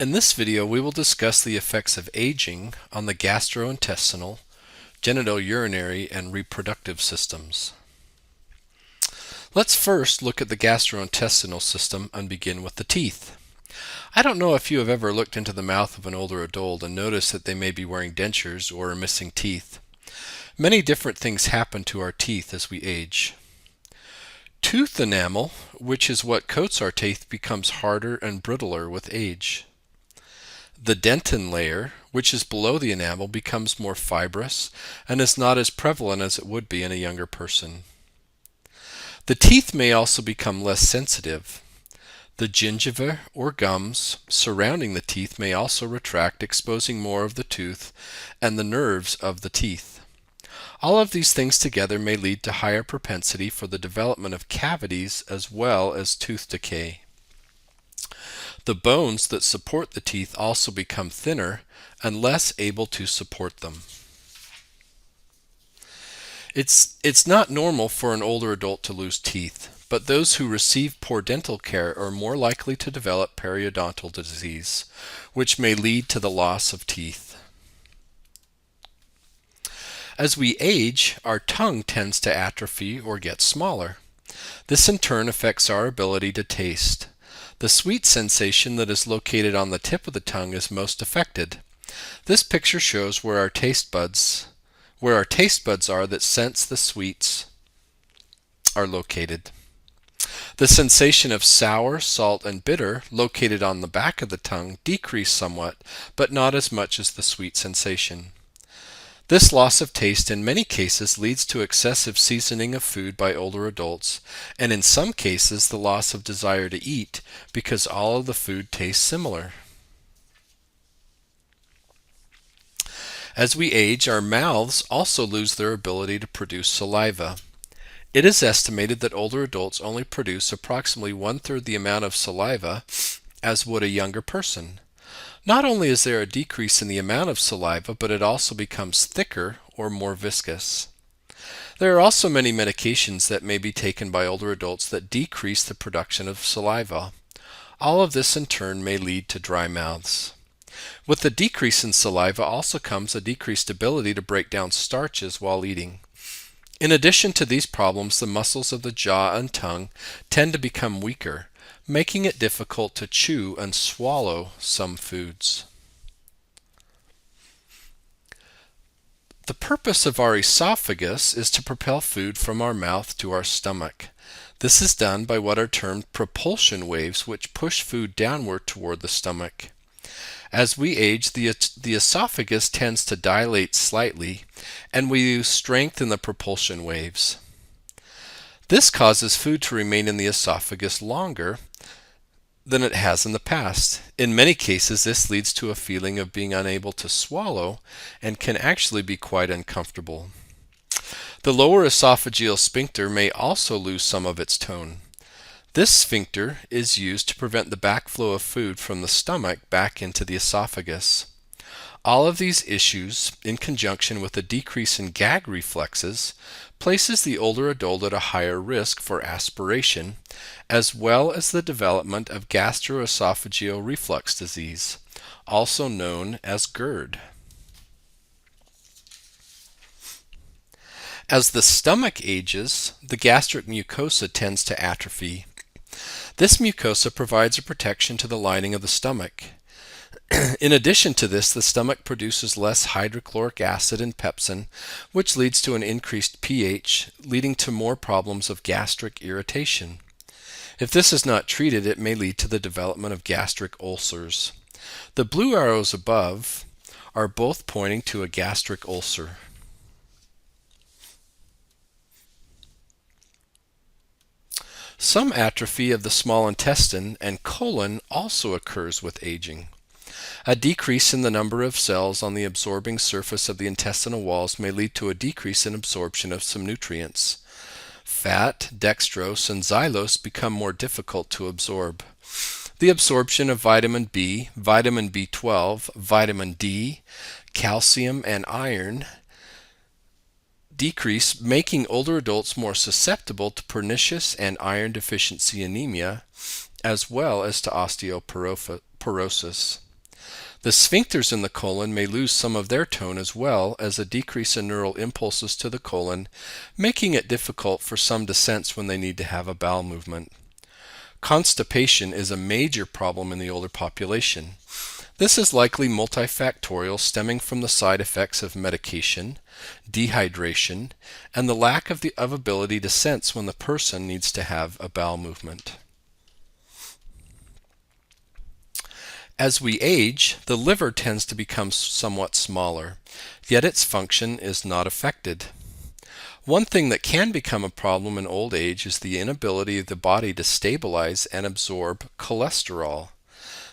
In this video, we will discuss the effects of aging on the gastrointestinal, genitourinary, and reproductive systems. Let's first look at the gastrointestinal system and begin with the teeth. I don't know if you have ever looked into the mouth of an older adult and noticed that they may be wearing dentures or are missing teeth. Many different things happen to our teeth as we age. Tooth enamel, which is what coats our teeth, becomes harder and brittler with age. The dentin layer, which is below the enamel, becomes more fibrous and is not as prevalent as it would be in a younger person. The teeth may also become less sensitive. The gingiva or gums surrounding the teeth may also retract, exposing more of the tooth and the nerves of the teeth. All of these things together may lead to higher propensity for the development of cavities as well as tooth decay. The bones that support the teeth also become thinner and less able to support them. It's not normal for an older adult to lose teeth, but those who receive poor dental care are more likely to develop periodontal disease, which may lead to the loss of teeth. As we age, our tongue tends to atrophy or get smaller. This in turn affects our ability to taste. The sweet sensation that is located on the tip of the tongue is most affected. This picture shows where our taste buds are that sense the sweets are located. The sensation of sour, salt, and bitter located on the back of the tongue decrease somewhat, but not as much as the sweet sensation. This loss of taste in many cases leads to excessive seasoning of food by older adults, and in some cases the loss of desire to eat because all of the food tastes similar. As we age, our mouths also lose their ability to produce saliva. It is estimated that older adults only produce approximately 1/3 the amount of saliva as would a younger person. Not only is there a decrease in the amount of saliva, but it also becomes thicker or more viscous. There are also many medications that may be taken by older adults that decrease the production of saliva. All of this in turn may lead to dry mouths. With the decrease in saliva also comes a decreased ability to break down starches while eating. In addition to these problems, the muscles of the jaw and tongue tend to become weaker, making it difficult to chew and swallow some foods. The purpose of our esophagus is to propel food from our mouth to our stomach. This is done by what are termed propulsion waves, which push food downward toward the stomach. As we age, the esophagus tends to dilate slightly, and we lose strength in the propulsion waves. This causes food to remain in the esophagus longer than it has in the past. In many cases, this leads to a feeling of being unable to swallow and can actually be quite uncomfortable. The lower esophageal sphincter may also lose some of its tone. This sphincter is used to prevent the backflow of food from the stomach back into the esophagus. All of these issues, in conjunction with a decrease in gag reflexes, places the older adult at a higher risk for aspiration, as well as the development of gastroesophageal reflux disease, also known as GERD. As the stomach ages, the gastric mucosa tends to atrophy. This mucosa provides a protection to the lining of the stomach. In addition to this, the stomach produces less hydrochloric acid and pepsin, which leads to an increased pH, leading to more problems of gastric irritation. If this is not treated, it may lead to the development of gastric ulcers. The blue arrows above are both pointing to a gastric ulcer. Some atrophy of the small intestine and colon also occurs with aging. A decrease in the number of cells on the absorbing surface of the intestinal walls may lead to a decrease in absorption of some nutrients. Fat, dextrose, and xylose become more difficult to absorb. The absorption of vitamin B, vitamin B12, vitamin D, calcium, and iron decrease, making older adults more susceptible to pernicious and iron deficiency anemia, as well as to osteoporosis. The sphincters in the colon may lose some of their tone as well as a decrease in neural impulses to the colon, making it difficult for some to sense when they need to have a bowel movement. Constipation is a major problem in the older population. This is likely multifactorial, stemming from the side effects of medication, dehydration, and the lack of ability to sense when the person needs to have a bowel movement. As we age, the liver tends to become somewhat smaller, yet its function is not affected. One thing that can become a problem in old age is the inability of the body to stabilize and absorb cholesterol.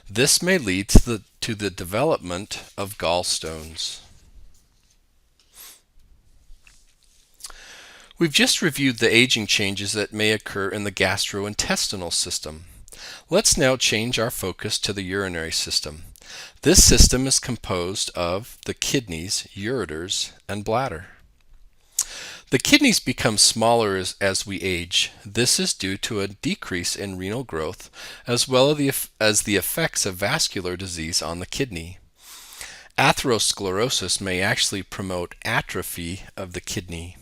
This may lead to the development of gallstones. We've just reviewed the aging changes that may occur in the gastrointestinal system. Let's now change our focus to the urinary system. This system is composed of the kidneys, ureters, and bladder. The kidneys become smaller as we age. This is due to a decrease in renal growth as well as the effects of vascular disease on the kidney. Atherosclerosis may actually promote atrophy of the kidney.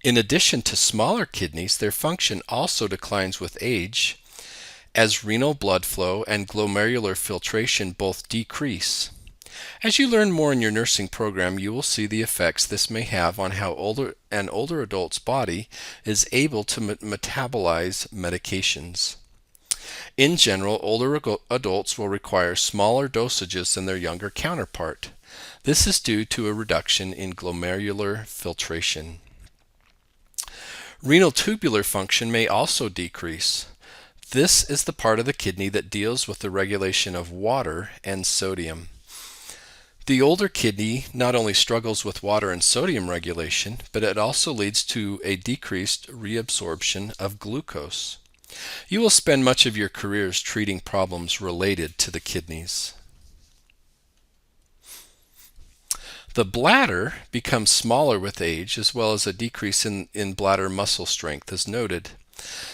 In addition to smaller kidneys, their function also declines with age as renal blood flow and glomerular filtration both decrease. As you learn more in your nursing program, you will see the effects this may have on how an older adult's body is able to metabolize medications. In general, older adults will require smaller dosages than their younger counterpart. This is due to a reduction in glomerular filtration. Renal tubular function may also decrease. This is the part of the kidney that deals with the regulation of water and sodium. The older kidney not only struggles with water and sodium regulation, but it also leads to a decreased reabsorption of glucose. You will spend much of your careers treating problems related to the kidneys. The bladder becomes smaller with age, as well as a decrease in bladder muscle strength as noted.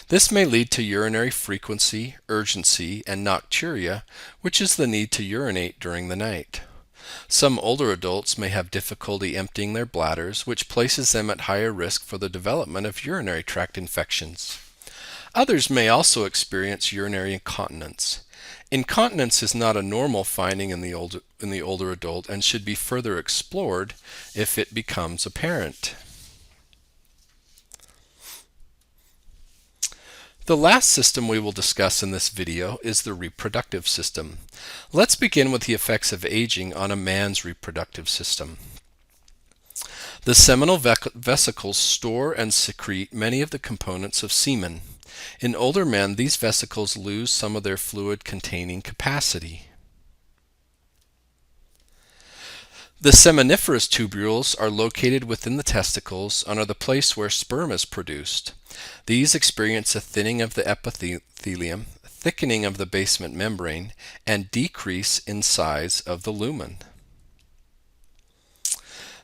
This may lead to urinary frequency, urgency, and nocturia, which is the need to urinate during the night. Some older adults may have difficulty emptying their bladders, which places them at higher risk for the development of urinary tract infections. Others may also experience urinary incontinence. Incontinence is not a normal finding in the older adult and should be further explored if it becomes apparent. The last system we will discuss in this video is the reproductive system. Let's begin with the effects of aging on a man's reproductive system. The seminal vesicles store and secrete many of the components of semen. In older men, these vesicles lose some of their fluid-containing capacity. The seminiferous tubules are located within the testicles and are the place where sperm is produced. These experience a thinning of the epithelium, thickening of the basement membrane, and decrease in size of the lumen.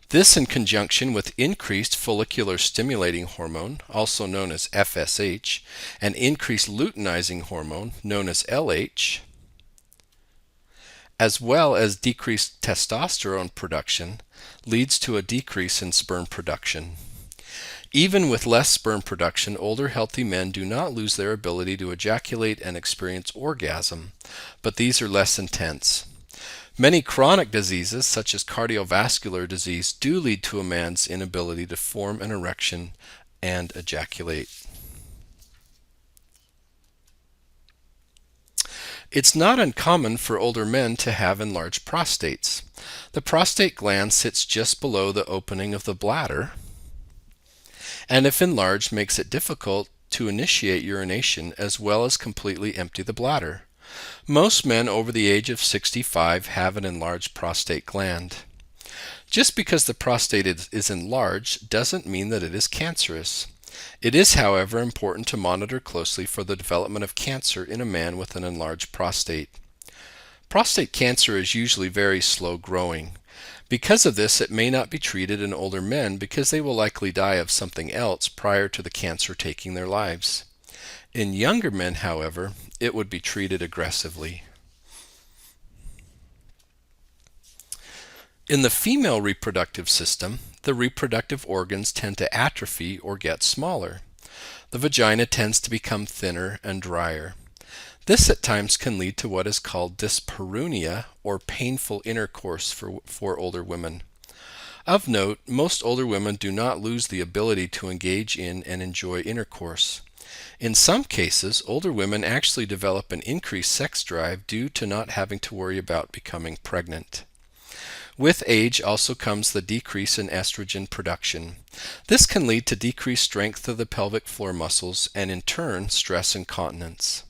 This, in conjunction with increased follicular stimulating hormone, also known as FSH, and increased luteinizing hormone, known as LH, as well as decreased testosterone production, leads to a decrease in sperm production. Even with less sperm production, older healthy men do not lose their ability to ejaculate and experience orgasm, but these are less intense. Many chronic diseases, such as cardiovascular disease, do lead to a man's inability to form an erection and ejaculate. It's not uncommon for older men to have enlarged prostates. The prostate gland sits just below the opening of the bladder, and if enlarged, makes it difficult to initiate urination as well as completely empty the bladder. Most men over the age of 65 have an enlarged prostate gland. Just because the prostate is enlarged doesn't mean that it is cancerous. It is, however, important to monitor closely for the development of cancer in a man with an enlarged prostate. Prostate cancer is usually very slow growing. Because of this, it may not be treated in older men because they will likely die of something else prior to the cancer taking their lives. In younger men, however, it would be treated aggressively. In the female reproductive system, the reproductive organs tend to atrophy or get smaller. The vagina tends to become thinner and drier. This at times can lead to what is called dyspareunia, or painful intercourse for older women. Of note, most older women do not lose the ability to engage in and enjoy intercourse. In some cases, older women actually develop an increased sex drive due to not having to worry about becoming pregnant. With age also comes the decrease in estrogen production. This can lead to decreased strength of the pelvic floor muscles and in turn stress incontinence.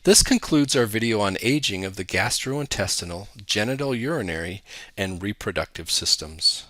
This concludes our video on aging of the gastrointestinal, genital urinary, and reproductive systems.